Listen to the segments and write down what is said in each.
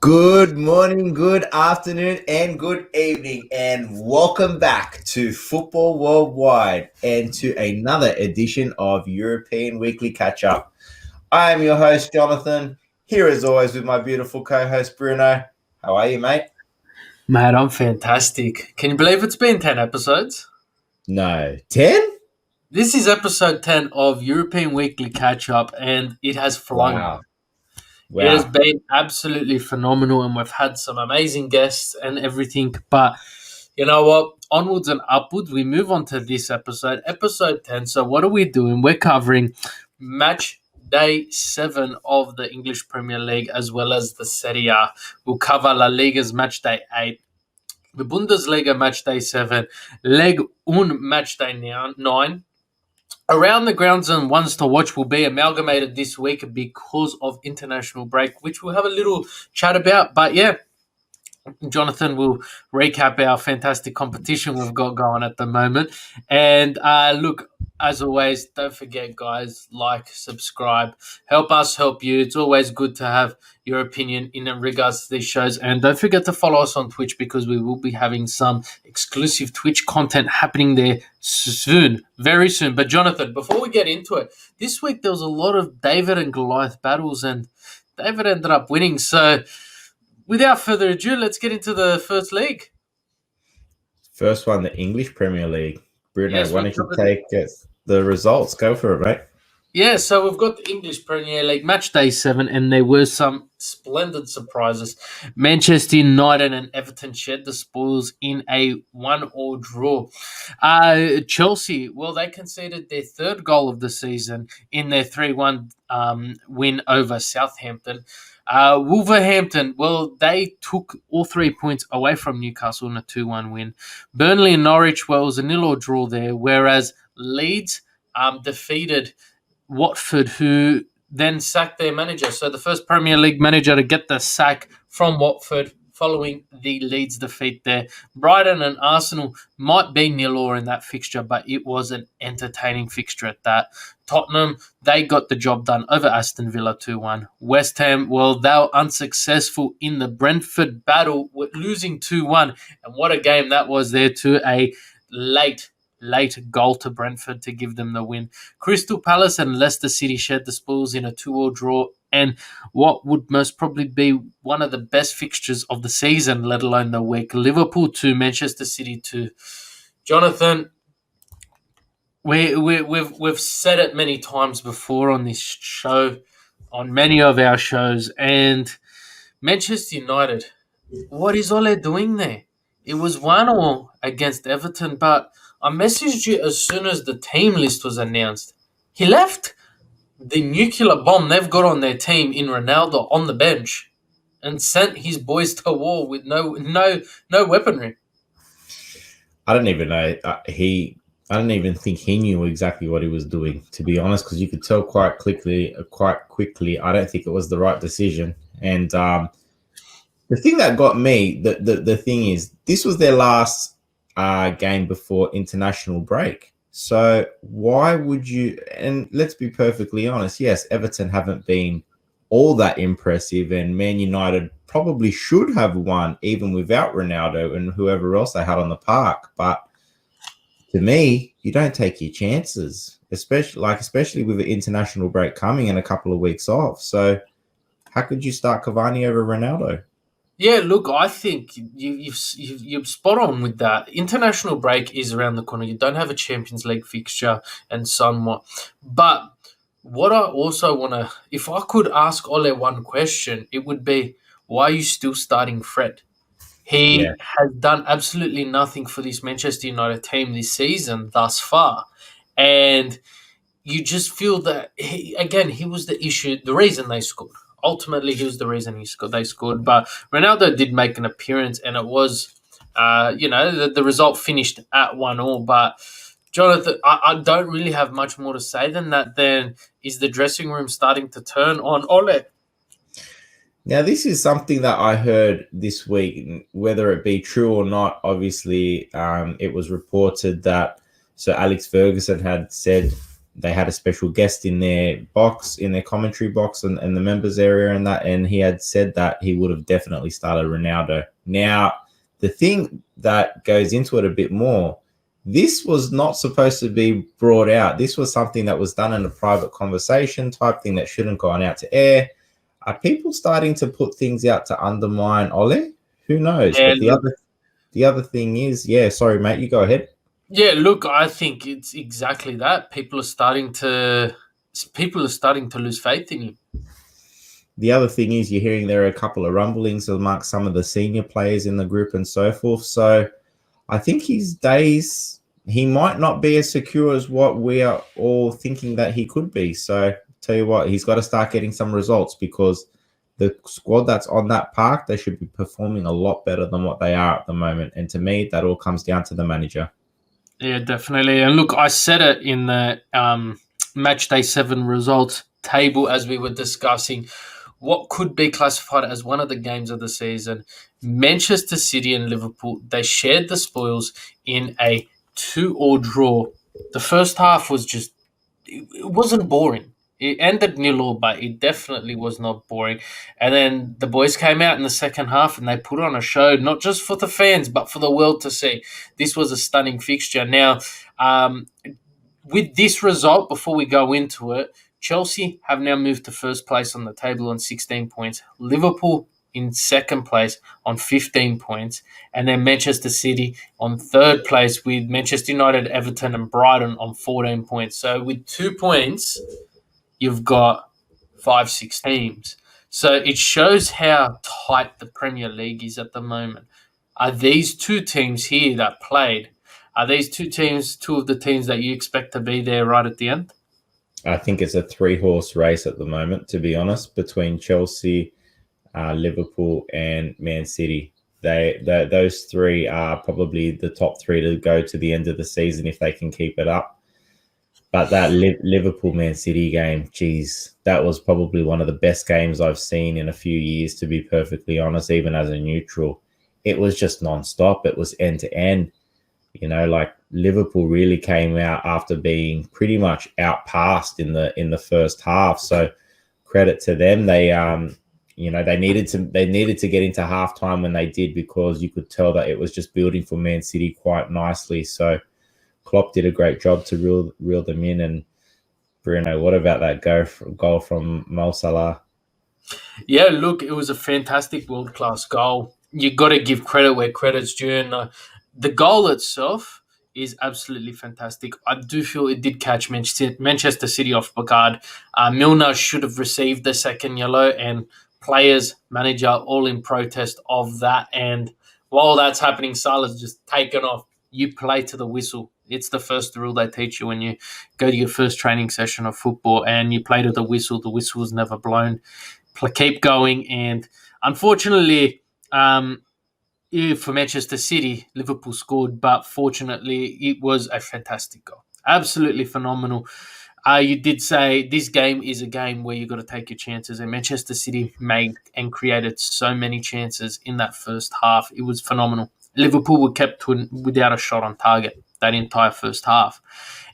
Good morning, good afternoon, and good evening, and welcome back to Football Worldwide and to another edition of European Weekly Catch Up. I am your host, Jonathan, here as always with my beautiful co-host, Bruno. How are you, mate? Mate, I'm fantastic. Can you believe it's been 10 episodes? No. 10? This is episode 10 of European Weekly Catch Up, and it has flown. Wow. It has been absolutely phenomenal, and we've had some amazing guests and everything. But you know what? Onwards and upwards, we move on to this episode, episode 10. So, what are we doing? We're covering match day 7 of the English Premier League as well as the Serie A. We'll cover La Liga's match day 8. The Bundesliga match day 7, Ligue 1 match day 9. Around the grounds and ones to watch will be amalgamated this week because of international break, which we'll have a little chat about. But yeah, Jonathan will recap our fantastic competition we've got going at the moment. And look, as always, don't forget, guys, like, subscribe, help us help you. It's always good to have your opinion in regards to these shows. And don't forget to follow us on Twitch because we will be having some exclusive Twitch content happening there soon, very soon. But Jonathan, before we get into it, this week there was a lot of David and Goliath battles, and David ended up winning. So without further ado, let's get into the first league. First one, the English Premier League. Bruno, Yes, why don't you take the results? Go for it, mate. Yeah, so we've got the English Premier League match day 7, and there were some splendid surprises. Manchester United and Everton shared the spoils in a 1-1 draw. Chelsea, well, they conceded their third goal of the season in their 3-1 win over Southampton. Wolverhampton, well, they took all 3 points away from Newcastle in a 2-1 win. Burnley and Norwich, well, it was a 0-0 draw there, whereas Leeds defeated Watford, who then sacked their manager. So the first Premier League manager to get the sack from Watford following the Leeds defeat there. Brighton and Arsenal might be 0-0 in that fixture, but it was an entertaining fixture at that. Tottenham, they got the job done over Aston Villa 2-1. West Ham, well, they were unsuccessful in the Brentford battle, losing 2-1. And what a game that was there, to a late goal to Brentford to give them the win. Crystal Palace and Leicester City shared the spoils in a 2-2 draw, and what would most probably be one of the best fixtures of the season, let alone the week. Liverpool 2, Manchester City 2. Jonathan, we've said it many times before on this show, on many of our shows, and Manchester United, what is Ole doing there? It was 1-1 against Everton, but I messaged you as soon as the team list was announced. He left the nuclear bomb they've got on their team in Ronaldo on the bench and sent his boys to war with no weaponry. I don't even know. I don't even think he knew exactly what he was doing, to be honest, because you could tell quite quickly. I don't think it was the right decision. And the thing that got me, the thing is, this was their last game before international break. So why would you? And let's be perfectly honest. Yes, Everton haven't been all that impressive, and Man United probably should have won even without Ronaldo and whoever else they had on the park. But to me, you don't take your chances, especially with the international break coming and a couple of weeks off. So how could you start Cavani over Ronaldo? Yeah, look, I think you're spot on with that. International break is around the corner. You don't have a Champions League fixture and somewhat. But what I also want to, if I could ask Ole one question, it would be, why are you still starting Fred? He has done absolutely nothing for this Manchester United team this season thus far. And you just feel that, he was the issue, the reason they scored. Ultimately, he was the reason they scored. But Ronaldo did make an appearance, and it was, the result finished at 1-1. But Jonathan, I don't really have much more to say than that. Then is the dressing room starting to turn on Ole? Now, this is something that I heard this week, whether it be true or not. Obviously, it was reported that Sir Alex Ferguson had said they had a special guest in their box, in their commentary box, and the members area, and he had said that he would have definitely started Ronaldo. Now, the thing that goes into it a bit more, this was not supposed to be brought out. This was something that was done in a private conversation type thing that shouldn't go on out to air. Are people starting to put things out to undermine Ole? Who knows? Yeah, But look, the other thing is, yeah, sorry, mate, you go ahead. yeah, look, I think it's exactly that. People are starting to lose faith in him. The other thing is, you're hearing there are a couple of rumblings amongst some of the senior players in the group and so forth. So I think his days, he might not be as secure as what we are all thinking that he could be. So tell you what, he's got to start getting some results, because the squad that's on that park, they should be performing a lot better than what they are at the moment. And to me, that all comes down to the manager. Yeah, definitely. And look, I said it in the match day 7 results table as we were discussing what could be classified as one of the games of the season. Manchester City and Liverpool, they shared the spoils in a 2-2 draw. The first half was just, it wasn't boring. It ended 0-0, but it definitely was not boring. And then the boys came out in the second half and they put on a show, not just for the fans, but for the world to see. This was a stunning fixture. Now, with this result, before we go into it, Chelsea have now moved to first place on the table on 16 points. Liverpool in second place on 15 points. And then Manchester City on third place with Manchester United, Everton, and Brighton on 14 points. So with 2 points, you've got 5-6 teams. So it shows how tight the Premier League is at the moment. Are these two teams here that played, are these two teams two of the teams that you expect to be there right at the end? I think it's a 3-horse race at the moment, to be honest, between Chelsea, Liverpool, and Man City. Those three are probably the top three to go to the end of the season if they can keep it up. But that Liverpool Man City game, geez, that was probably one of the best games I've seen in a few years, to be perfectly honest, even as a neutral. It was just nonstop. It was end to end. You know, like Liverpool really came out after being pretty much outpassed in the first half. So credit to them. They they needed to get into halftime when they did, because you could tell that it was just building for Man City quite nicely. So Klopp did a great job to reel them in. And Bruno, what about that goal from Mo Salah? Yeah, look, it was a fantastic world class goal. You got to give credit where credit's due. And the goal itself is absolutely fantastic. I do feel it did catch Manchester City off guard. Milner should have received the second yellow, and players, manager, all in protest of that. And while that's happening, Salah's just taken off. You play to the whistle. It's the first rule they teach you when you go to your first training session of football, and you play to the whistle. The whistle is never blown. Keep going. And unfortunately, for Manchester City, Liverpool scored, but fortunately, it was a fantastic goal. Absolutely phenomenal. You did say this game is a game where you've got to take your chances, and Manchester City made and created so many chances in that first half. It was phenomenal. Liverpool were kept without a shot on target that entire first half,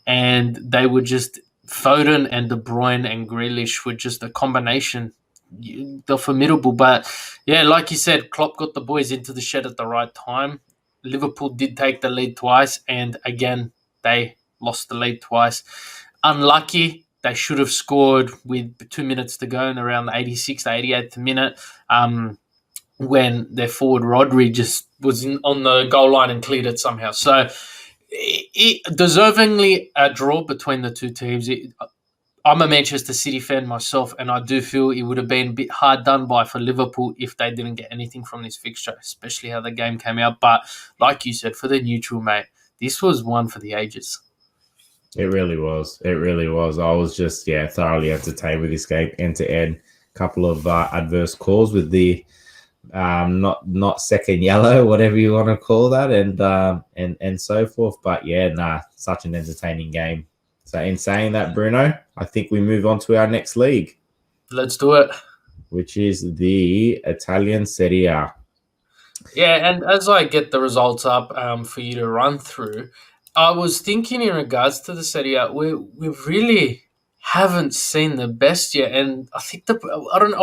and they were just Foden and De Bruyne and Grealish were just a combination. They're formidable, but yeah, like you said, Klopp got the boys into the shed at the right time. Liverpool did take the lead twice, and again, they lost the lead twice. Unlucky. They should have scored with 2 minutes to go in around the 86th, 88th minute, when their forward Rodri just was on the goal line and cleared it somehow. So, deservingly a draw between the two teams. I'm a Manchester City fan myself, and I do feel it would have been a bit hard done by for Liverpool if they didn't get anything from this fixture, especially how the game came out. But like you said, for the neutral, mate, this was one for the ages. It really was. It really was. I was just, thoroughly entertained with this game, end to end. Couple of adverse calls with the not second yellow, whatever you want to call that, and so forth. But such an entertaining game. So in saying that, Bruno, I think we move on to our next league. Let's do it. Which is the Italian Serie A. Yeah, and as I get the results up for you to run through, I was thinking in regards to the Serie A, we really haven't seen the best yet, and I think I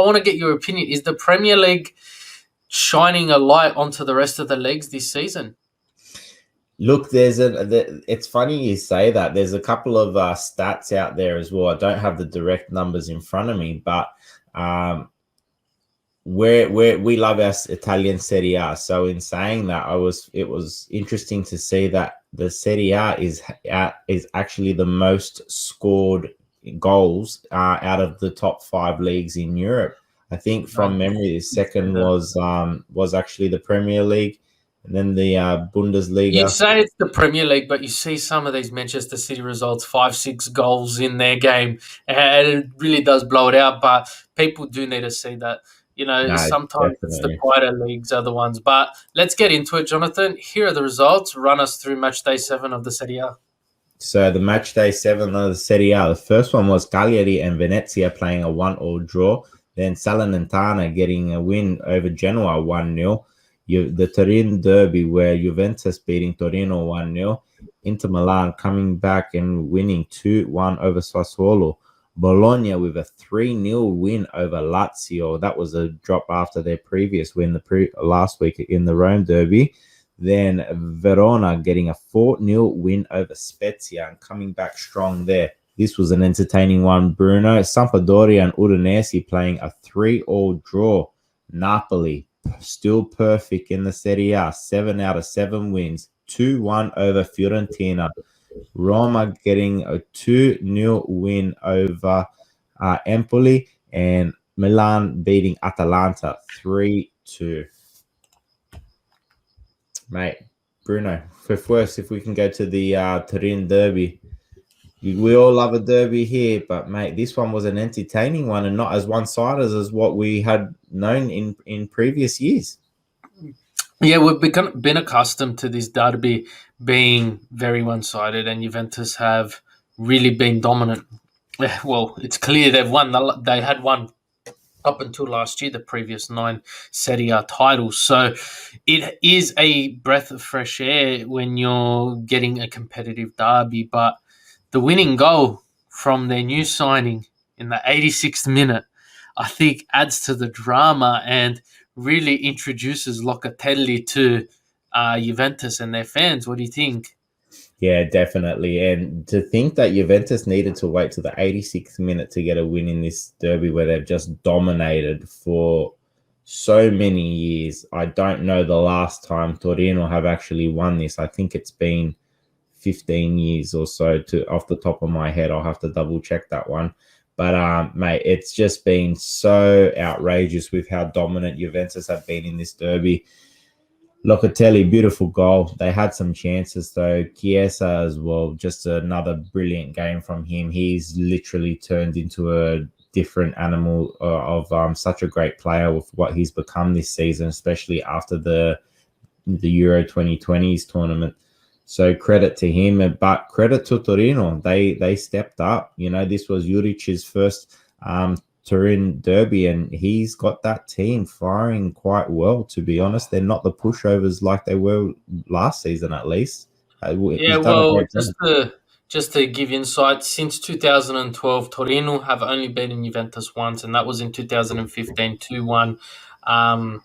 want to get your opinion. Is the Premier League shining a light onto the rest of the leagues this season? Look, it's funny you say that. There's a couple of stats out there as well. I don't have the direct numbers in front of me, but um, we love our Italian Serie A. So in saying that, it was interesting to see that the Serie A is actually the most scored goals out of the top five leagues in Europe. I think I from memory, the did see second that. was actually the Premier League, and then the You'd Bundesliga. say it's the Premier League, but you see some of these Manchester City results, 5, 6 goals in their game, and it really does blow it out. But people do need to see that. No, Sometimes it's the definitely. quieter leagues are the ones. But let's get into it, Jonathan. Here are the results. Run us through match day 7 of the Serie A. So the match day seven of the Serie A, the first one was Cagliari and Venezia playing a 1-1 draw. Then Salernitana getting a win over Genoa 1-0. The Turin derby where Juventus beating Torino 1-0. Inter Milan coming back and winning 2-1 over Sassuolo. Bologna with a 3-0 win over Lazio. That was a drop after their previous win last week in the Rome derby. Then Verona getting a 4-0 win over Spezia and coming back strong there. This was an entertaining one, Bruno. Sampdoria and Udinese playing a 3-all draw. Napoli still perfect in the Serie A, 7 out of 7 wins, 2-1 over Fiorentina. Roma getting a 2-0 win over Empoli, and Milan beating Atalanta 3-2. Mate, Bruno, for first, if we can go to the Turin derby. We all love a derby here, but mate, this one was an entertaining one and not as one-sided as what we had known in previous years. Yeah, we've been accustomed to this derby being very one-sided, and Juventus have really been dominant. Well, it's clear they've won. They had won up until last year the previous 9 Serie A titles. So it is a breath of fresh air when you're getting a competitive derby. But the winning goal from their new signing in the 86th minute, I think, adds to the drama and really introduces Locatelli to Juventus and their fans. What do you think? Yeah, definitely. And to think that Juventus needed to wait to the 86th minute to get a win in this derby where they've just dominated for so many years. I don't know the last time Torino have actually won this. I think it's been 15 years or so to off the top of my head. I'll have to double check that one. But mate, it's just been so outrageous with how dominant Juventus have been in this derby. Locatelli, beautiful goal. They had some chances though. Chiesa as well, just another brilliant game from him. He's literally turned into a different animal of such a great player with what he's become this season, especially after the Euro 2020s tournament. So credit to him, but credit to Torino. They stepped up. You know, this was Juric's first Turin derby, and he's got that team firing quite well. To be honest, they're not the pushovers like they were last season. At least Yeah, he's done a well, great job. just to give insight, since 2012, Torino have only beaten Juventus once, and that was in 2015, 2-1. Um,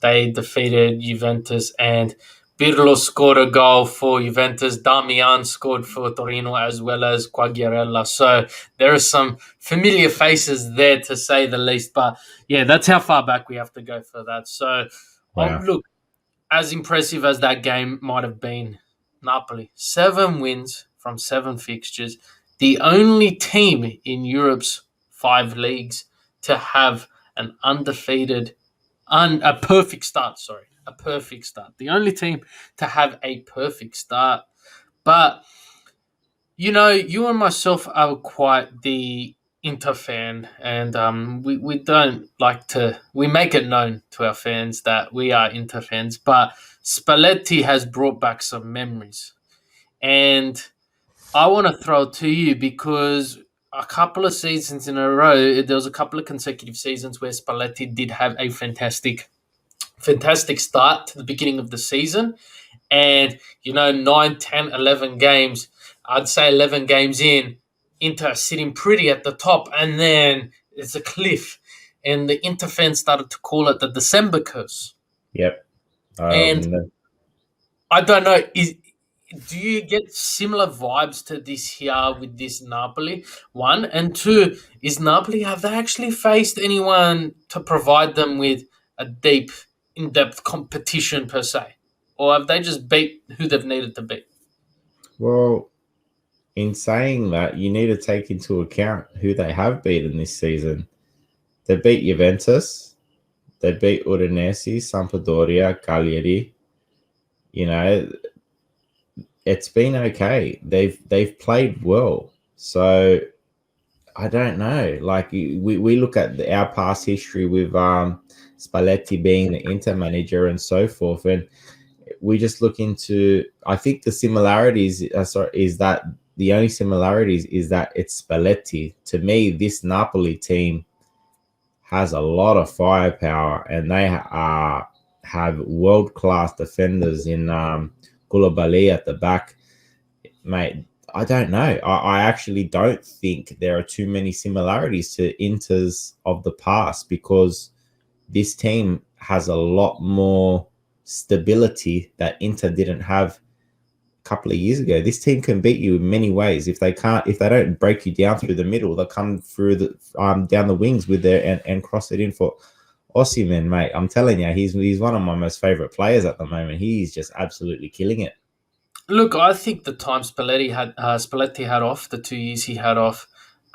they defeated Juventus, and Pirlo scored a goal for Juventus. Damian scored for Torino as well as Quagliarella. So there are some familiar faces there, to say the least. But yeah, that's how far back we have to go for that. So Wow. look, as impressive as that game might have been, Napoli, 7 wins from 7 fixtures, the only team in Europe's 5 leagues to have an undefeated, a perfect start. Sorry, a perfect start. The only team to have a perfect start. But you and myself are quite the Inter fan, and we don't like to. We make it known to our fans that we are Inter fans, but Spalletti has brought back some memories, and I want to throw it to you because a couple of seasons in a row, there was a couple of consecutive seasons where Spalletti did have a fantastic start to the beginning of the season, And, 9, 10, 11 games, I'd say 11 games in, Inter sitting pretty at the top, and then it's a cliff. And the Inter fans started to call it the December curse. Yep. And I don't know, do you get similar vibes to this here with this Napoli? One, and two, is Napoli, have they actually faced anyone to provide them with a deep, in-depth competition per se? Or have they just beat who they've needed to beat? Well, in saying that, you need to take into account who they have beaten this season. They beat Juventus, they beat Udinese, Sampdoria, Cagliari. It's been okay. They've played well. So I don't know. Like we look at our past history with Spalletti being the Inter manager and so forth, and we just look into. I think the similarities is that the only similarities is that it's Spalletti. To me, this Napoli team has a lot of firepower, and they have world class defenders in Koulibaly at the back, mate. I don't know. I actually don't think there are too many similarities to Inter's of the past, because this team has a lot more stability that Inter didn't have a couple of years ago. This team can beat you in many ways. If they don't break you down through the middle, they'll come through the down the wings with their and cross it in for Osimhen, mate. I'm telling you, he's one of my most favorite players at the moment. He's just absolutely killing it. Look, I think the time Spalletti had off, the 2 years he had off,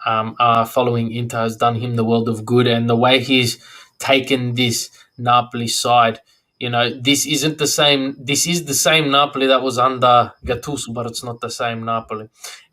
following Inter, has done him the world of good, and the way he's taken this Napoli side. This isn't the same. This is the same Napoli that was under Gattuso, but it's not the same Napoli.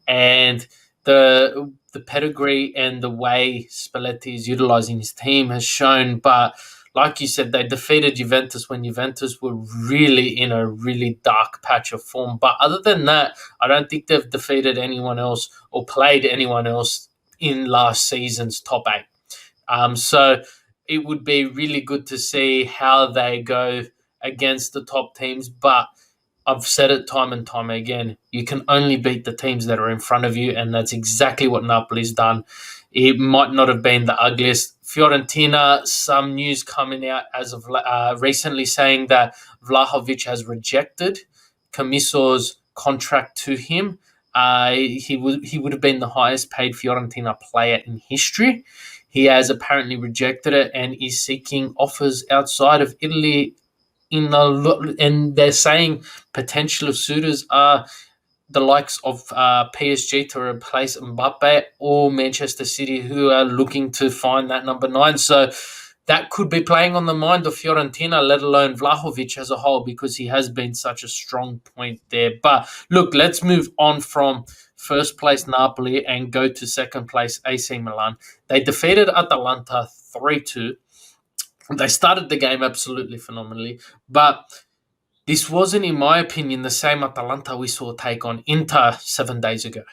And the pedigree and the way Spalletti is utilizing his team has shown. But like you said, they defeated Juventus when Juventus were really in a really dark patch of form. But other than that, I don't think they've defeated anyone else or played anyone else in last season's top 8. So it would be really good to see how they go against the top teams. But I've said it time and time again, you can only beat the teams that are in front of you, and that's exactly what Napoli's done. It might not have been the ugliest. Fiorentina, some news coming out as of recently saying that Vlahovic has rejected Camisso's contract to him. He would have been the highest paid Fiorentina player in history. He has apparently rejected it and is seeking offers outside of Italy. And they're saying potential suitors are the likes of PSG to replace Mbappe, or Manchester City, who are looking to find that number 9. So that could be playing on the mind of Fiorentina, let alone Vlahovic as a whole, because he has been such a strong point there. But look, let's move on from first place Napoli and go to second place AC Milan. They defeated Atalanta 3-2. They started the game absolutely phenomenally, but this wasn't, in my opinion, the same Atalanta we saw take on Inter 7 days ago.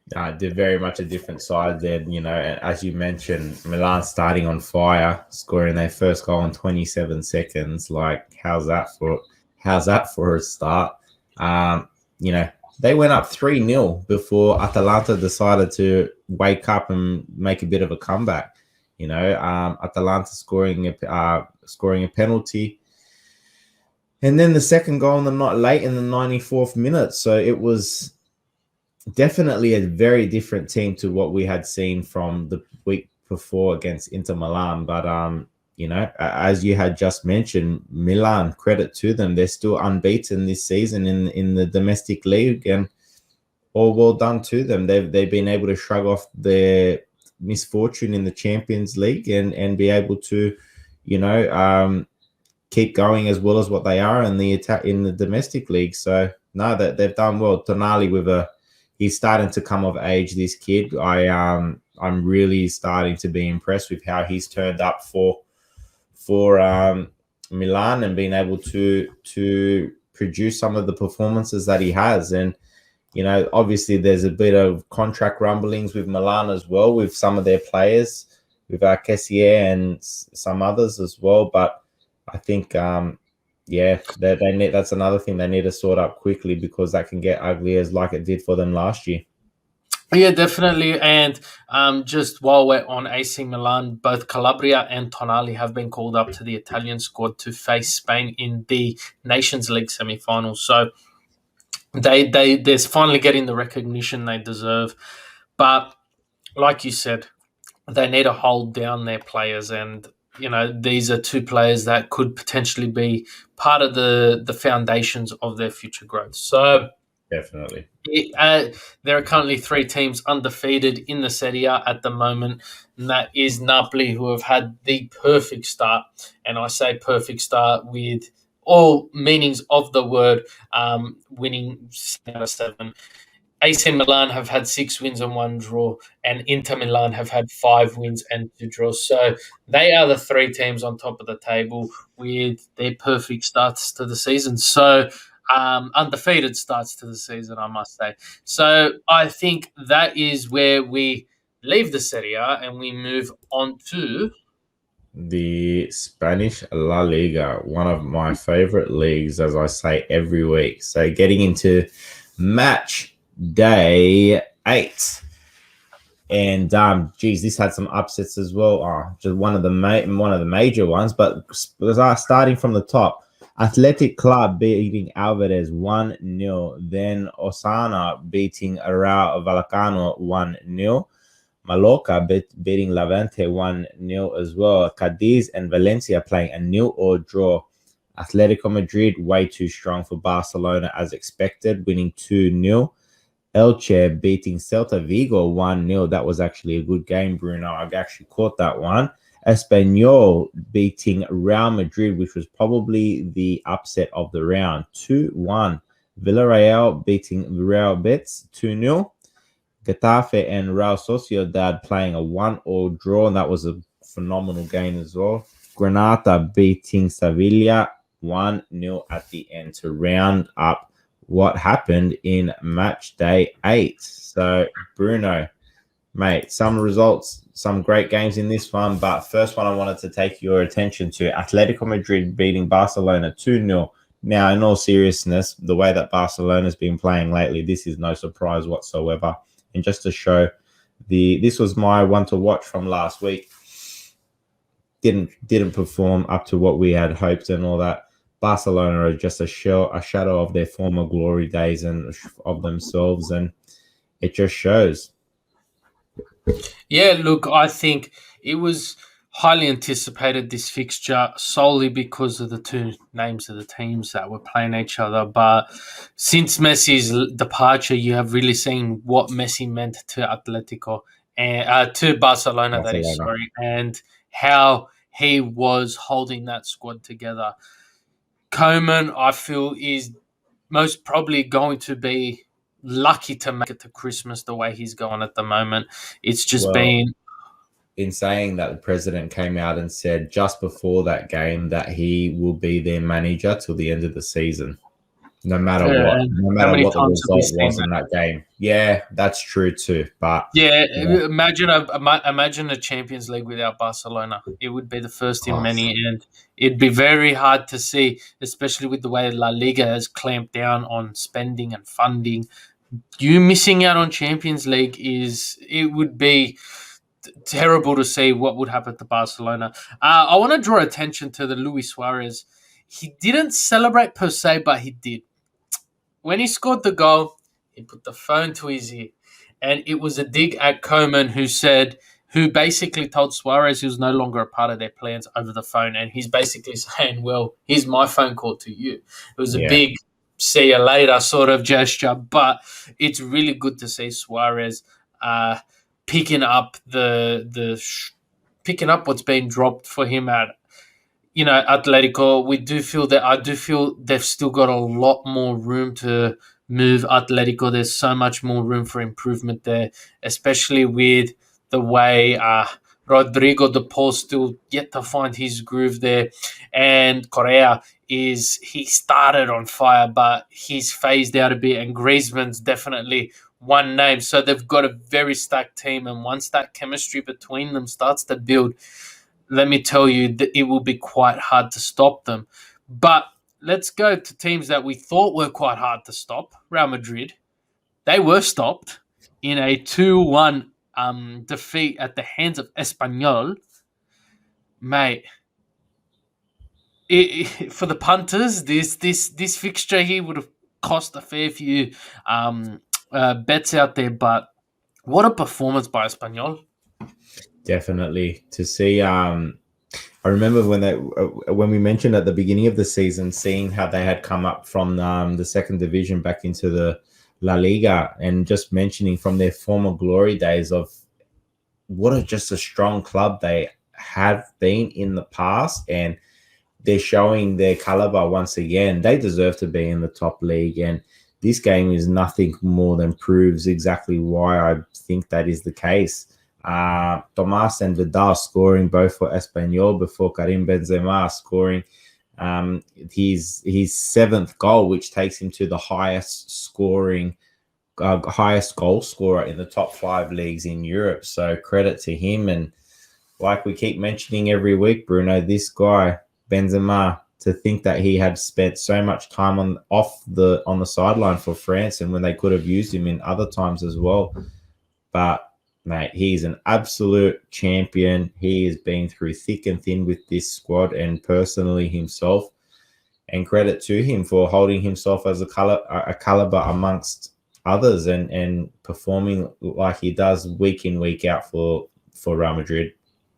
They're very much a different side then, as you mentioned, Milan starting on fire, scoring their first goal in 27 seconds. Like, how's that for a start? They went up 3-0 before Atalanta decided to wake up and make a bit of a comeback. Atalanta scoring a penalty, and then the second goal in the not late in the 94th minute. So it was definitely a very different team to what we had seen from the week before against Inter Milan. But as you had just mentioned, Milan, credit to them, they're still unbeaten this season in the domestic league, and all well done to them. They've been able to shrug off their misfortune in the Champions League and be able to, keep going as well as what they are in the domestic league. So no, that they've done well. Tonali he's starting to come of age. This kid, I'm really starting to be impressed with how he's turned up for Milan and being able to produce some of the performances that he has. And obviously there's a bit of contract rumblings with Milan as well, with some of their players, with Kessier and some others as well. But I think Yeah, they need. That's another thing they need to sort up quickly because that can get ugly as like it did for them last year. Yeah, definitely. And just while we're on AC Milan, both Calabria and Tonali have been called up to the Italian squad to face Spain in the Nations League semi-finals. So they're finally getting the recognition they deserve. But like you said, they need to hold down their players, and these are two players that could potentially be part of the foundations of their future growth. So Definitely. there are currently three teams undefeated in the Serie A at the moment, and that is Napoli, who have had the perfect start. And I say perfect start with all meanings of the word, winning 7 out of 7. AC Milan have had 6 wins and 1 draw, and Inter Milan have had 5 wins and 2 draws. So they are the three teams on top of the table with their perfect starts to the season. So undefeated starts to the season, I must say. So I think that is where we leave the Serie A and we move on to. The Spanish La Liga, one of my favorite leagues, as I say every week. So getting into match day 8. And geez, this had some upsets as well. Just one of the major ones. But starting from the top, Athletic Club beating Alvarez 1-0. Then Osana beating Real Vallecano 1-0. Mallorca beating Levante 1-0 as well. Cadiz and Valencia playing a 0-0 draw. Atletico Madrid way too strong for Barcelona as expected, winning 2-0. Elche beating Celta Vigo 1-0. That was actually a good game, Bruno. I actually caught that one. Espanyol beating Real Madrid, which was probably the upset of the round, 2-1. Villarreal beating Real Betis 2-0. Getafe and Real Sociedad playing a 1-1 draw, and that was a phenomenal game as well. Granada beating Sevilla 1-0 at the end to round up what happened in match day 8. So, Bruno, mate, some results, some great games in this one, but first one I wanted to take your attention to Atletico Madrid beating Barcelona 2-0. Now, in all seriousness, the way that Barcelona's been playing lately, this is no surprise whatsoever. And just to show this was my one to watch from last week. Didn't perform up to what we had hoped and all that. Barcelona are just a shadow of their former glory days and of themselves, and it just shows. Yeah, look, I think it was highly anticipated, this fixture, solely because of the two names of the teams that were playing each other. But since Messi's departure, you have really seen what Messi meant to Atletico and to Barcelona, that is, Barcelona. sorry, and how he was holding that squad together. Koeman, I feel, is most probably going to be lucky to make it to Christmas the way he's going at the moment. It's just Well, been. in saying that, the president came out and said just before that game that he will be their manager till the end of the season, no matter what, And no how matter many what the times have we result seen was that? in that game. Yeah, that's true too. But Yeah, yeah, imagine a Champions League without Barcelona. It would be the first in oh, many, and it'd be very hard to see, especially with the way La Liga has clamped down on spending and funding. You missing out on Champions League it would be terrible to see what would happen to Barcelona. I want to draw attention to the Luis Suarez. He didn't celebrate per se, but he did. When he scored the goal, he put the phone to his ear. And it was a dig at Koeman, who basically told Suarez he was no longer a part of their plans over the phone. And he's basically saying, well, here's my phone call to you. It was a yeah, big see you later sort of gesture, but it's really good to see Suarez picking up picking up what's been dropped for him at Atletico. I do feel they've still got a lot more room to move Atletico. There's so much more room for improvement there, especially with the way Rodrigo de Paul still yet to find his groove there, and Correa he started on fire, but he's phased out a bit, and Griezmann's definitely one name. So they've got a very stacked team, and once that chemistry between them starts to build, let me tell you that it will be quite hard to stop them. But let's go to teams that we thought were quite hard to stop. Real Madrid. They were stopped in a 2-1 defeat at the hands of Espanyol. Mate, for the punters, this fixture here would have cost a fair few bets out there, but what a performance by Espanyol. Definitely to see. I remember when we mentioned at the beginning of the season, seeing how they had come up from the second division back into the La Liga, and just mentioning from their former glory days of just a strong club they have been in the past, and they're showing their caliber once again. They deserve to be in the top league, and this game is nothing more than proves exactly why I think that is the case. Tomas and Vidal scoring both for Espanyol before Karim Benzema scoring his seventh goal, which takes him to the highest goal scorer in the top 5 leagues in Europe. So credit to him. And like we keep mentioning every week, Bruno, this guy Benzema, to think that he had spent so much time on the sideline for France, and when they could have used him in other times as well. But mate, he's an absolute champion. He has been through thick and thin with this squad and personally himself. And credit to him for holding himself as a caliber amongst others and performing like he does week in, week out for Real Madrid.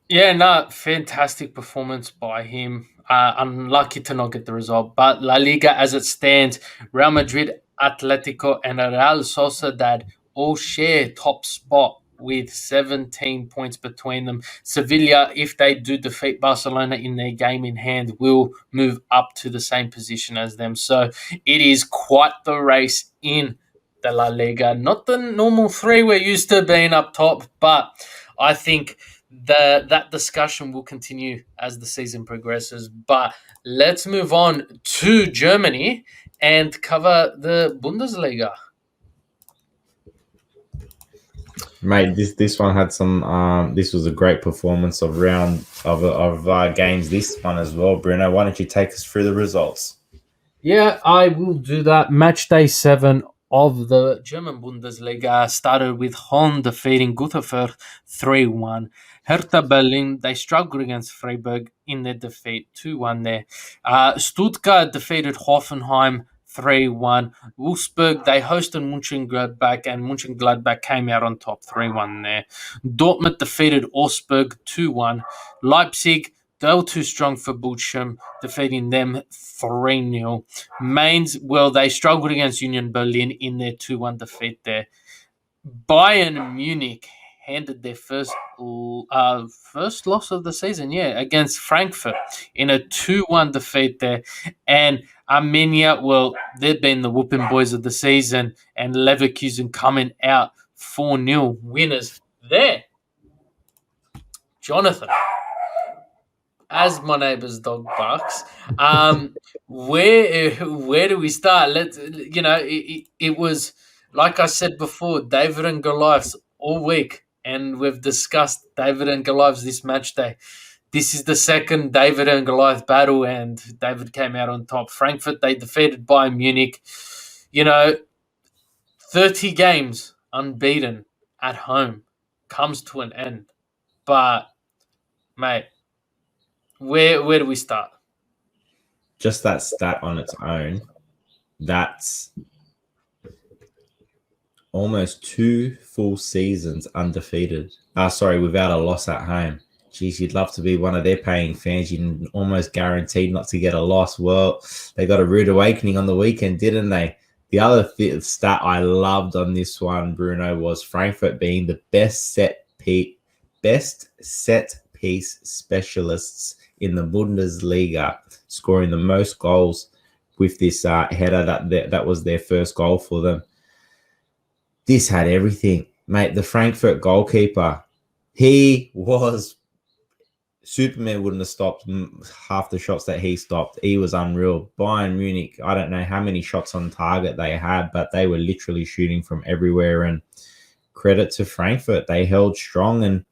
Yeah, no, fantastic performance by him. Unlucky to not get the result, but La Liga as it stands, Real Madrid, Atletico, and Real Sociedad all share top spot with 17 points between them. Sevilla, if they do defeat Barcelona in their game in hand, will move up to the same position as them. So it is quite the race in the La Liga. Not the normal 3 we're used to being up top, but I think that discussion will continue as the season progresses. But let's move on to Germany and cover the Bundesliga. Mate, this one had some. This was a great performance of games. This one as well, Bruno. Why don't you take us through the results? Yeah, I will do that. Match day 7 of the German Bundesliga started with Hon defeating Gütersloh 3-1. Hertha Berlin, they struggled against Freiburg in their defeat 2-1 there. Stuttgart defeated Hoffenheim 3-1. Wolfsburg, they hosted Mönchengladbach, and Mönchengladbach came out on top 3-1 there. Dortmund defeated Augsburg 2-1. Leipzig, they were too strong for Bochum, defeating them 3-0. Mainz, well, they struggled against Union Berlin in their 2-1 defeat there. Bayern Munich handed their first loss of the season, against Frankfurt in a 2-1 defeat there. And Armenia, well, they've been the whooping boys of the season, and Leverkusen coming out 4-0 winners there. Jonathan, as my neighbour's dog barks, where do we start? It was, like I said before, David and Goliaths all week, and we've discussed David and Goliaths this match day. This is the second David and Goliath battle, and David came out on top. Frankfurt, they defeated Bayern Munich. 30 games unbeaten at home comes to an end. But, mate, where do we start? Just that stat on its own, that's almost 2 full seasons undefeated. Without a loss at home. Geez, you'd love to be one of their paying fans. You're almost guaranteed not to get a loss. Well, they got a rude awakening on the weekend, didn't they? The other stat I loved on this one, Bruno, was Frankfurt being the best set piece specialists in the Bundesliga, scoring the most goals with this header that was their first goal for them. This had everything, mate. The Frankfurt goalkeeper, he was Superman. Wouldn't have stopped half the shots that he stopped. He was unreal. Bayern Munich, I don't know how many shots on target they had, but they were literally shooting from everywhere. And credit to Frankfurt, they held strong and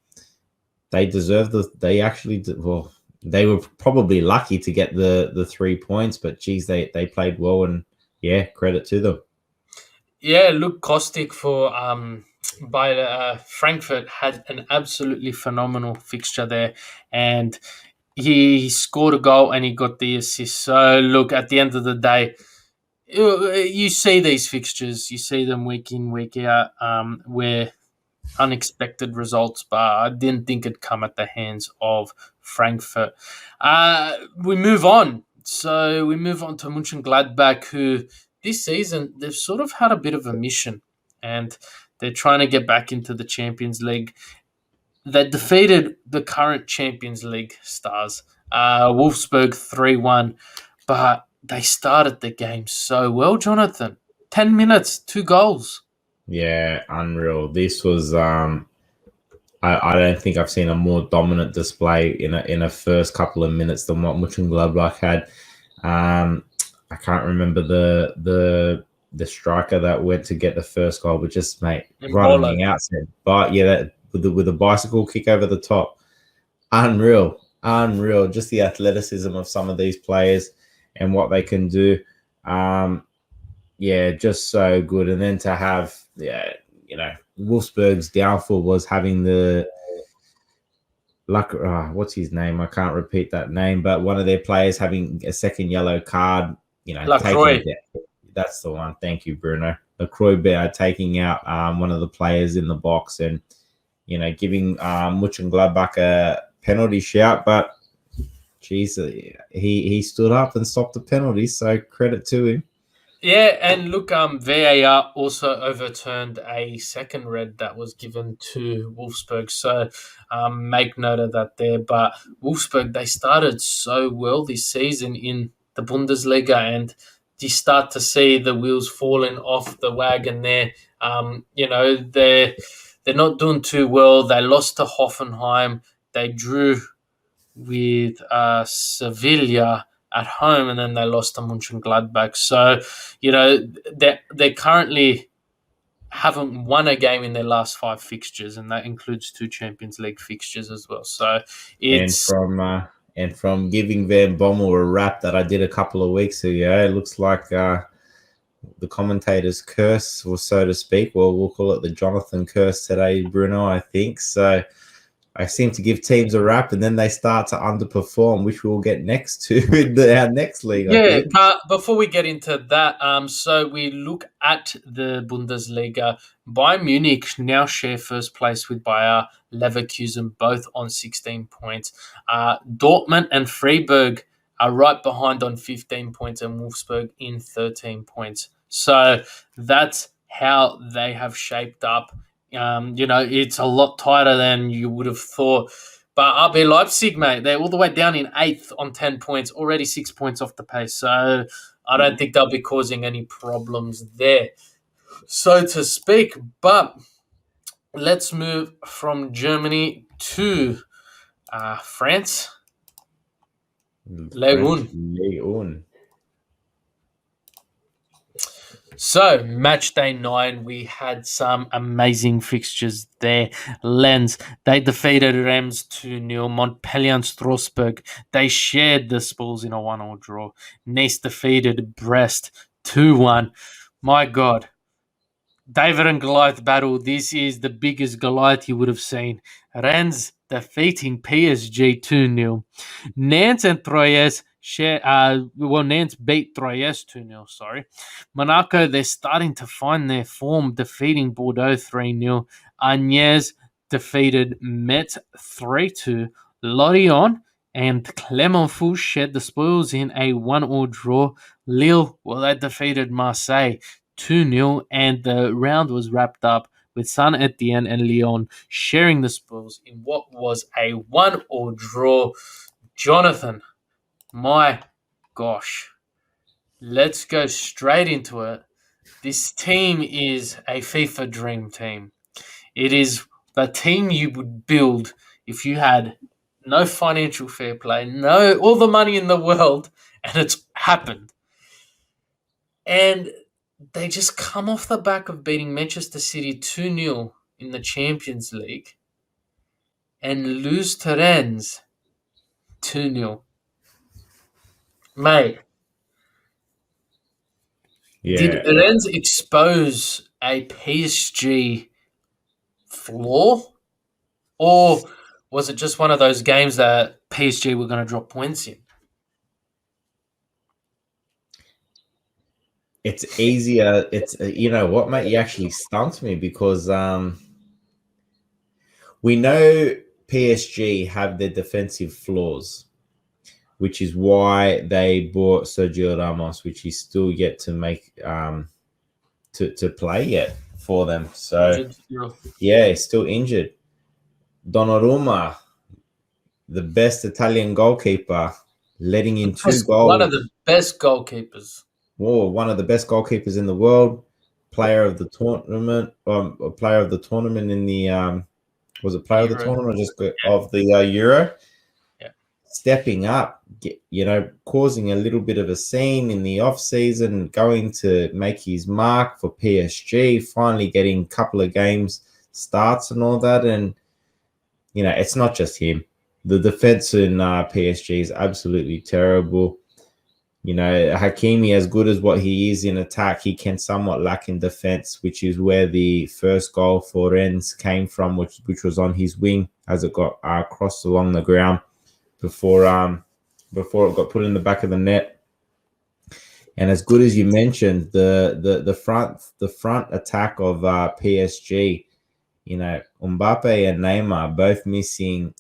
they deserved they actually did. Well, they were probably lucky to get the 3 points, but geez, they played well, and yeah, credit to them. Yeah, Luke Kostic for by Frankfurt had an absolutely phenomenal fixture there, and he scored a goal and he got the assist. So look, at the end of the day, you see these fixtures, you see them week in, week out, where unexpected results, but I didn't think it'd come at the hands of Frankfurt. We move on. So we move on to Mönchengladbach, who this season they've sort of had a bit of a mission, and they're trying to get back into the Champions League. They defeated the current Champions League stars, Wolfsburg 3-1, but they started the game so well, Jonathan. 10 minutes, 2 goals. Yeah, unreal. This was I don't think I've seen a more dominant display in a first couple of minutes than what Mönchengladbach had. I can't remember the striker that went to get the first goal, but just mate right on the outside. But yeah, that with a bicycle kick over the top, unreal. Just the athleticism of some of these players and what they can do. Yeah, just so good. And then to have Wolfsburg's downfall was having the what's his name? I can't repeat that name, but one of their players having a second yellow card. Lacroix. That's the one. Thank you, Bruno. Lacroix taking out one of the players in the box and giving Mönchengladbach a penalty shout, but geez, he stood up and stopped the penalty. So credit to him. Yeah, and look, VAR also overturned a second red that was given to Wolfsburg. So make note of that there. But Wolfsburg, they started so well this season in the Bundesliga, and you start to see the wheels falling off the wagon there. They're not doing too well. They lost to Hoffenheim. They drew with Sevilla at home, and then they lost to Mönchengladbach. So, they currently haven't won a game in their last 5 fixtures, and that includes 2 Champions League fixtures as well. So it's and from giving Van Bommel a rap that I did a couple of weeks ago, it looks like the commentator's curse, or so to speak. Well, we'll call it the Jonathan curse today, Bruno, I think. So I seem to give teams a rap, and then they start to underperform, which we'll get next to in our next league. Yeah, but before we get into that, so we look at the Bundesliga. Bayern Munich now share first place with Bayer Leverkusen, both on 16 points. Dortmund and Freiburg are right behind on 15 points, and Wolfsburg in 13 points. So that's how they have shaped up. It's a lot tighter than you would have thought. But RB Leipzig, mate, they're all the way down in 8th on 10 points, already 6 points off the pace. So I don't think they'll be causing any problems there, so to speak. But let's move from Germany to France. Ligue 1. So, match day 9, we had some amazing fixtures there. Lens, they defeated Reims 2-0. Montpellier and Strasbourg, they shared the spoils in a 1-1 draw. Nice defeated Brest 2-1. My God. David and Goliath battle. This is the biggest Goliath you would have seen. Rennes defeating PSG 2-0. Nantes and Troyes Nantes beat Troyes 2-0, sorry. Monaco, they're starting to find their form, defeating Bordeaux 3-0. Agnes defeated Metz 3-2. Lorient and Clermont-Foot shared the spoils in a 1-1 draw. Lille, they defeated Marseille 2-0, and the round was wrapped up with Saint-Etienne and Lyon sharing the spoils in what was a 1-1 draw. Jonathan, my gosh, let's go straight into it. This team is a FIFA dream team. It is the team you would build if you had no financial fair play, all the money in the world, and it's happened. And they just come off the back of beating Manchester City 2-0 in the Champions League and lose to Rennes 2-0. Mate, did Yeah, Rennes expose a PSG flaw? Or was it just one of those games that PSG were going to drop points in? it's easier. It's you know what, mate? You actually stumped me because we know PSG have their defensive flaws, which is why they bought Sergio Ramos, which he's still yet to make to play yet for them. So Injured still. yeah, he's still injured. Donnarumma, the best Italian goalkeeper, letting in two One of goals. the best goalkeepers. Whoa, one of the best goalkeepers in the world, player of the tournament, a player of the tournament in the was it player of the Euro. tournament or just Yeah. of the Euro? Yeah. Stepping up, causing a little bit of a scene in the off season, going to make his mark for PSG, finally getting a couple of games starts and all that, and it's not just him. The defense in PSG is absolutely terrible. Hakimi, as good as what he is in attack, he can somewhat lack in defense, which is where the first goal for Rennes came from, which was on his wing as it got crossed along the ground before it got put in the back of the net. And as good as you mentioned, the front attack of PSG, Mbappe and Neymar both missing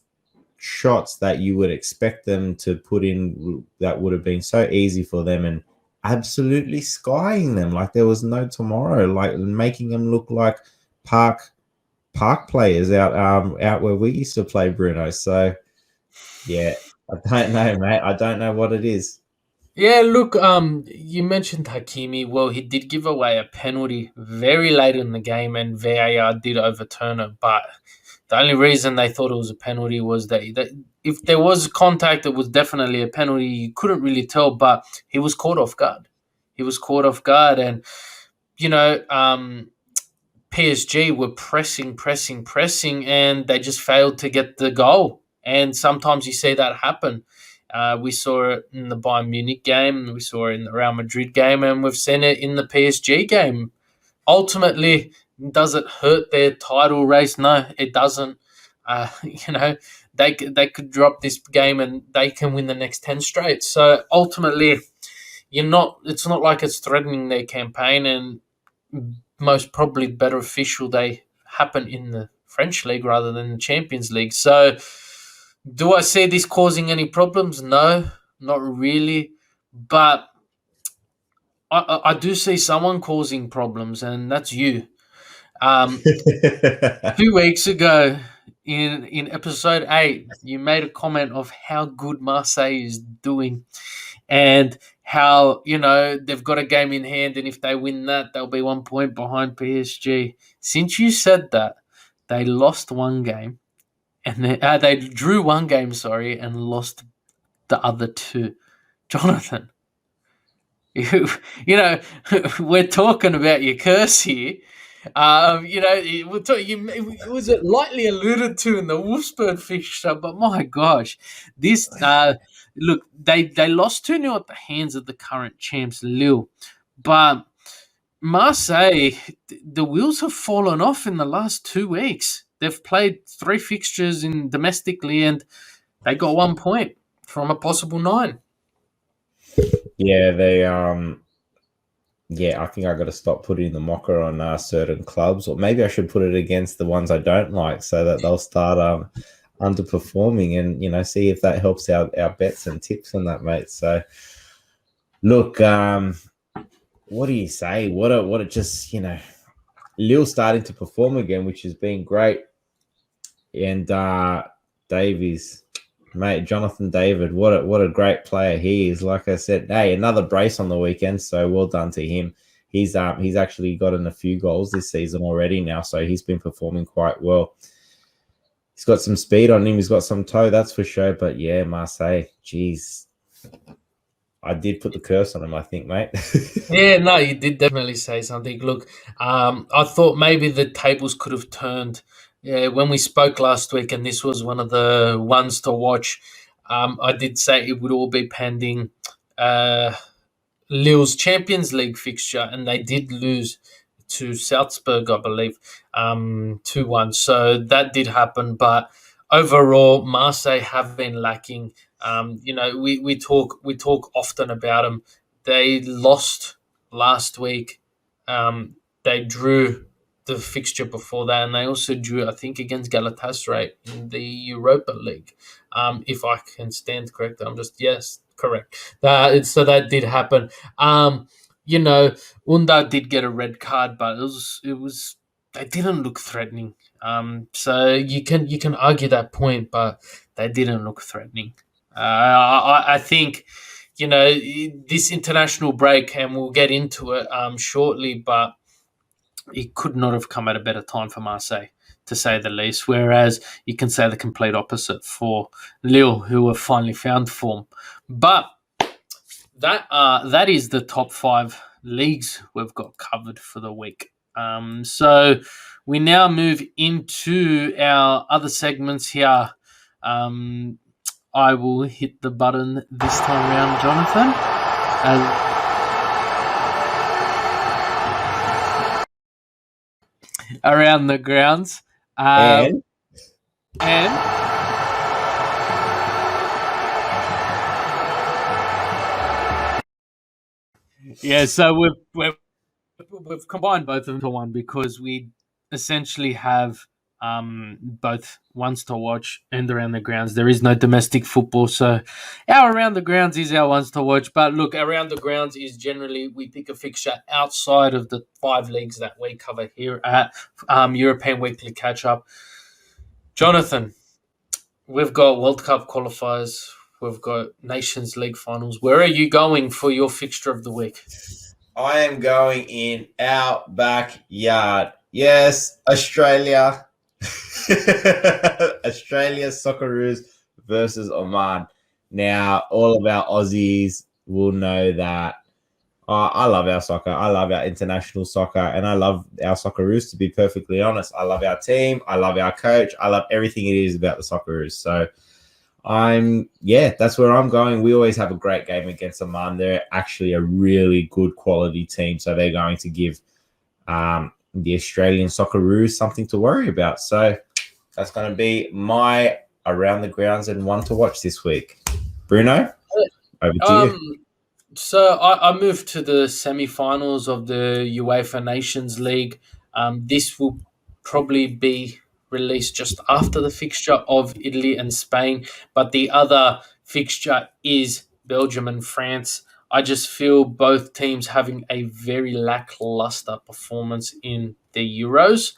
shots that you would expect them to put in that would have been so easy for them, and absolutely skying them like there was no tomorrow, like making them look like park players out where we used to play, Bruno. So yeah, I don't know, mate. I don't know what it is. Yeah, look, you mentioned Hakimi. Well, he did give away a penalty very late in the game, and VAR did overturn it. But the only reason they thought it was a penalty was that if there was contact, it was definitely a penalty. You couldn't really tell, but he was caught off guard. He was caught off guard, and you know, PSG were pressing, and they just failed to get the goal. And sometimes you see that happen. We saw it in the Bayern Munich game, we saw it in the Real Madrid game, and we've seen it in the PSG game. Ultimately, does it hurt their title race? No, it doesn't. They could drop this game and they can win the next 10 straight. So ultimately, it's not like it's threatening their campaign, and most probably beneficial they happen in the French league rather than the Champions League. So, do I see this causing any problems? No, not really. But I do see someone causing problems, and that's you. Um, 2 weeks ago, in episode 8, you made a comment of how good Marseille is doing, and how they've got a game in hand, and if they win that, they'll be 1 point behind PSG. Since you said that, they lost one game, and they drew one game, sorry, and lost the other two. Jonathan, we're talking about your curse here. It was lightly alluded to in the Wolfsburg fixture, but my gosh, this look, they lost 2-0 at the hands of the current champs Lille, but Marseille, the wheels have fallen off in the last 2 weeks. They've played 3 fixtures in domestically, and they got 1 point from a possible 9. Yeah, I think I got to stop putting the mocker on certain clubs, or maybe I should put it against the ones I don't like, so that they'll start underperforming, and see if that helps our bets and tips on that, mate. So, look, what do you say? What a just Lille starting to perform again, which has been great, and Davies. Mate, Jonathan David, what a great player he is. Like I said, hey, another brace on the weekend, so well done to him. He's actually gotten a few goals this season already now, so he's been performing quite well. He's got some speed on him, he's got some toe, that's for sure. But yeah, Marseille, geez, I did put the curse on him, I think, mate. Yeah, no, you did definitely say something. Look, I thought maybe the tables could have turned. Yeah, when we spoke last week, and this was one of the ones to watch. I did say it would all be pending Lille's Champions League fixture, and they did lose to Salzburg, I believe, 2-1. So that did happen, but overall, Marseille have been lacking. We talk often about them. They lost last week. They drew the fixture before that, and they also drew, I think, against Galatasaray in the Europa League. If I can stand corrected, yes, correct. So that did happen. Um, Unda did get a red card, but it was they didn't look threatening. So you can argue that point, but they didn't look threatening. I think this international break, and we'll get into it shortly, but it could not have come at a better time for Marseille, to say the least. Whereas you can say the complete opposite for Lille, who have finally found form. But that is the top 5 leagues we've got covered for the week. So we now move into our other segments here. I will hit the button this time around, Jonathan. Around the grounds. And yeah, so we've combined both of them to one, because we essentially have both ones to watch and around the grounds. There is no domestic football, so our around the grounds is our ones to watch. But look, around the grounds is generally we pick a fixture outside of the 5 leagues that we cover here at European Weekly Catch Up. Jonathan, we've got World Cup qualifiers. We've got Nations League finals. Where are you going for your fixture of the week? I am going in our backyard. Yes, Australia. Australia Socceroos versus Oman. Now, all of our Aussies will know that I love our soccer. I love our international soccer, and I love our Socceroos, to be perfectly honest. I love our team. I love our coach. I love everything it is about the Socceroos. So that's where I'm going. We always have a great game against Oman. They're actually a really good quality team, so they're going to give the Australian Socceroos something to worry about. So that's going to be my around the grounds and one to watch this week. Bruno, over to you. So I moved to the semi-finals of the UEFA Nations League. This will probably be released just after the fixture of Italy and Spain, but the other fixture is Belgium and France. I just feel both teams having a very lackluster performance in the Euros,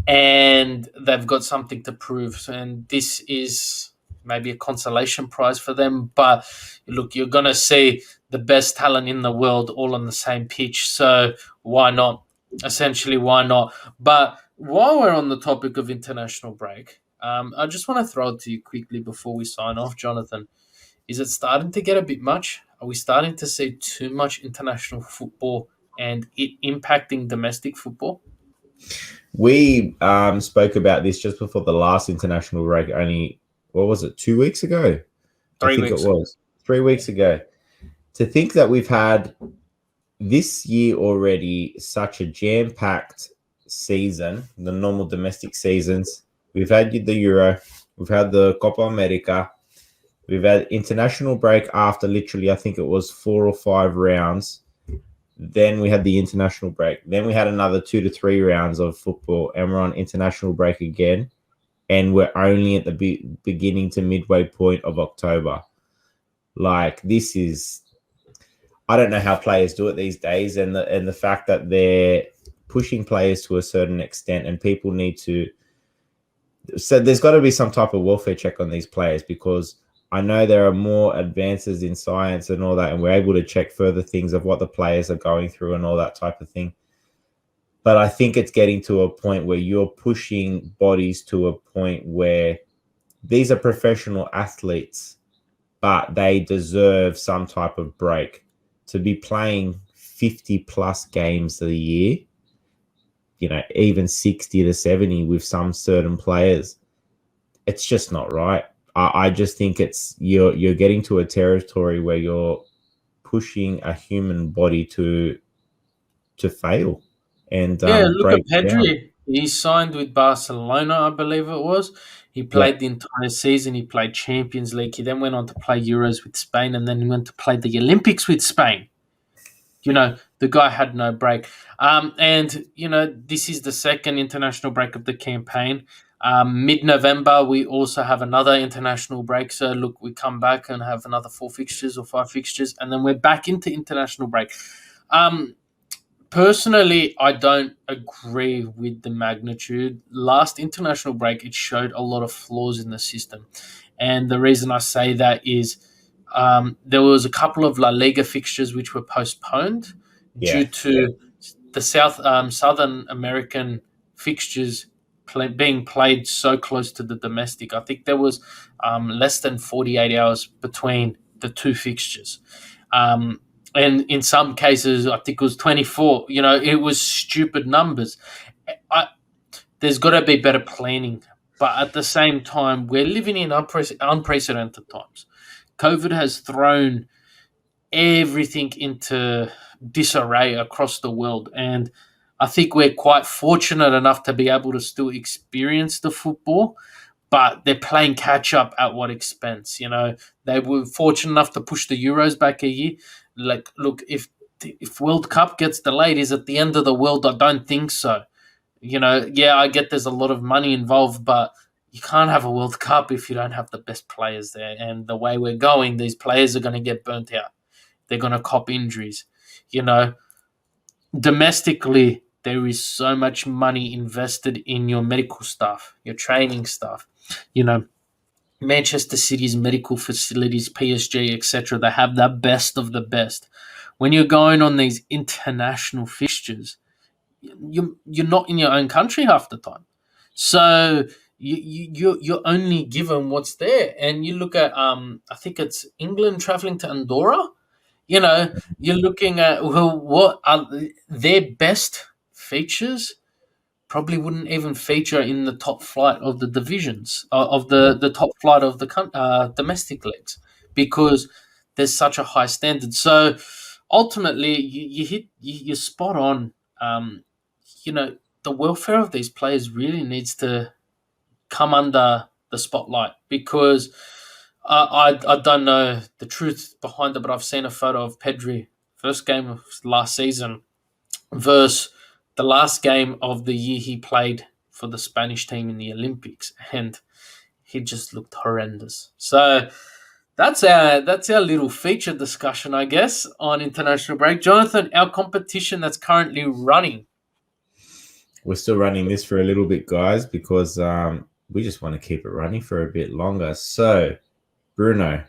and they've got something to prove. And this is maybe a consolation prize for them. But look, you're going to see the best talent in the world all on the same pitch. So why not? Essentially, why not? But while we're on the topic of international break, I just want to throw it to you quickly before we sign off, Jonathan. Is it starting to get a bit much? Are we starting to see too much international football and it impacting domestic football? We spoke about this just before the last international break. Only, what was it, 2 weeks ago? 3 I think weeks. it was 3 weeks ago. To think that we've had this year already such a jam-packed season, the normal domestic seasons. We've had the Euro, we've had the Copa America, we've had international break after literally, I think it was 4 or 5 rounds. Then we had the international break. Then we had another 2 to 3 rounds of football, and we're on international break again. And we're only at the beginning to midway point of October. Like, this is, I don't know how players do it these days, and the fact that they're pushing players to a certain extent, and people need to. So there's got to be some type of welfare check on these players, because I know there are more advances in science and all that, and we're able to check further things of what the players are going through and all that type of thing. But I think it's getting to a point where you're pushing bodies to a point where these are professional athletes, but they deserve some type of break. To be playing 50 plus games a year, even 60 to 70 with some certain players, it's just not right. I just think it's you're getting to a territory where you're pushing a human body to fail and Yeah, look at break down. Pedri. He signed with Barcelona, I believe it was. He Yeah, played the entire season. He played Champions League. He then went on to play Euros with Spain, and then he went to play the Olympics with Spain. The guy had no break. And this is the second international break of the campaign. Mid November, we also have another international break. So, look, we come back and have another 4 fixtures or 5 fixtures, and then we're back into international break. Um, Personally, I don't agree with the magnitude. Last international break, it showed a lot of flaws in the system. And the reason I say that is there was a couple of La Liga fixtures which were postponed yeah, due to the Southern American fixtures being played so close to the domestic. I think there was less than 48 hours between the two fixtures. And in some cases, I think it was 24. It was stupid numbers. I, there's got to be better planning. But at the same time, we're living in unprecedented times. COVID has thrown everything into disarray across the world. And I think we're quite fortunate enough to be able to still experience the football, but they're playing catch up at what expense? They were fortunate enough to push the Euros back a year. Like, look, if World Cup gets delayed, is it the end of the world? I don't think so. Yeah, I get there's a lot of money involved, but you can't have a World Cup if you don't have the best players there. And the way we're going, these players are going to get burnt out. They're going to cop injuries. You know, Domestically, there is so much money invested in your medical staff, your training staff. You know, Manchester City's medical facilities, PSG, etc. They have the best of the best. When you're going on these international fixtures, you're not in your own country half the time, so you're only given what's there. And you look at I think it's England traveling to Andorra. You're looking at, well, what are their best features probably wouldn't even feature in the top flight of the divisions of the top flight of the domestic leagues, because there's such a high standard. So ultimately, you're spot on. Um, the welfare of these players really needs to come under the spotlight, because I don't know the truth behind it, but I've seen a photo of Pedri first game of last season versus the last game of the year he played for the Spanish team in the Olympics, and he just looked horrendous. So that's our little feature discussion, I guess, on international break. Jonathan, our competition that's currently running. we're still running this for a little bit, guys, because we just want to keep it running for a bit longer. So, Bruno,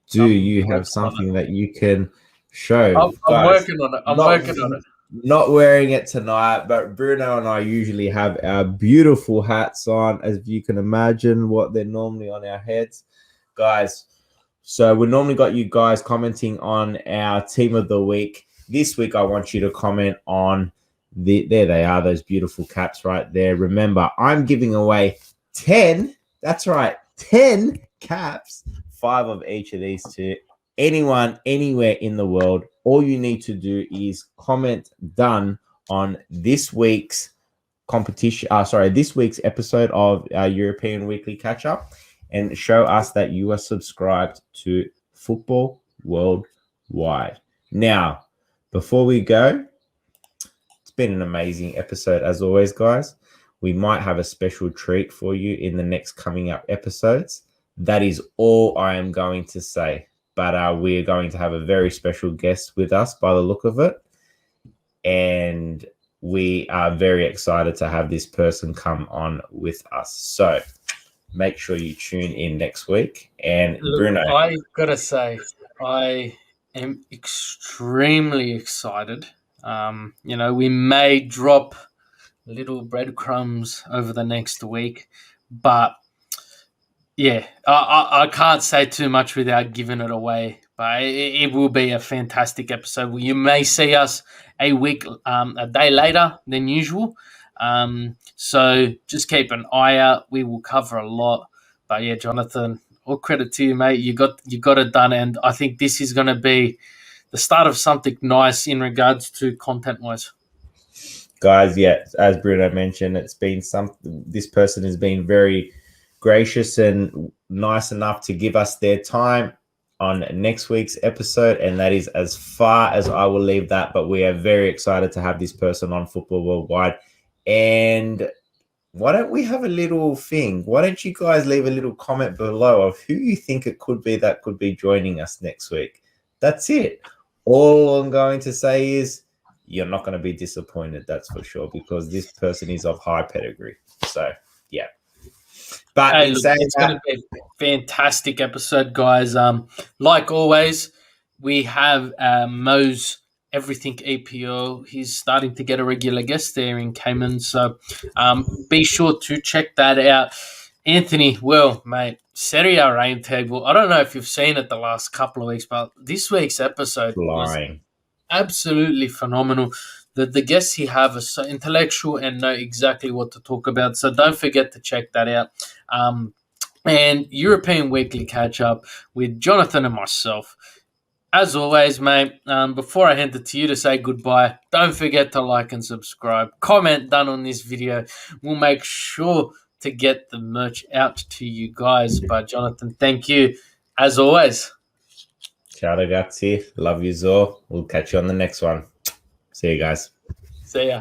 do I'm you have working on it. something that you can show, I'm guys? working on it. I'm Not working on it. not wearing it tonight, but Bruno and I usually have our beautiful hats on, as you can imagine what they're normally on our heads, guys. So we normally got you guys commenting on our team of the week. This week, I want you to comment on there they are, those beautiful caps right there. Remember, I'm giving away 10. That's right, 10 caps, 5 of each of these to anyone, anywhere in the world. All you need to do is comment done on this week's competition. This week's episode of our European Weekly Catch Up, and show us that you are subscribed to Football Worldwide. Now, before we go, it's been an amazing episode as always, guys. We might have a special treat for you in the next coming up episodes. That is all I am going to say. But we're going to have a very special guest with us by the look of it. And we are very excited to have this person come on with us. So make sure you tune in next week. And Look, Bruno, I gotta say, I am extremely excited. We may drop little breadcrumbs over the next week, but yeah, I can't say too much without giving it away. But it will be a fantastic episode. You may see us a day later than usual. So just keep an eye out. We will cover a lot. But yeah, Jonathan, all credit to you, mate. You got it done, and I think this is going to be the start of something nice in regards to content-wise. Guys, yeah, as Bruno mentioned, it's been this person has been very gracious and nice enough to give us their time on next week's episode, and that is as far as I will leave that. But we are very excited to have this person on Football Worldwide. And why don't we have a little thing? Why don't you guys leave a little comment below of who you think it could be that could be joining us next week? That's it. All I'm going to say is you're not going to be disappointed, that's for sure, because this person is of high pedigree. So, yeah. But hey, look, it's going to be a fantastic episode, guys. Like always, we have Mo's Everything EPL. He's starting to get a regular guest there in Cayman, so be sure to check that out. Anthony, well, mate, Serie A rain table. I don't know if you've seen it the last couple of weeks, but this week's episode was absolutely phenomenal. The guests he have are so intellectual and know exactly what to talk about. So don't forget to check that out. And European Weekly Catch Up with Jonathan and myself. As always, mate, before I hand it to you to say goodbye, don't forget to like and subscribe. Comment done on this video. We'll make sure to get the merch out to you guys. But Jonathan, thank you as always. Ciao ragazzi, love you all. We'll catch you on the next one. See you guys. See ya.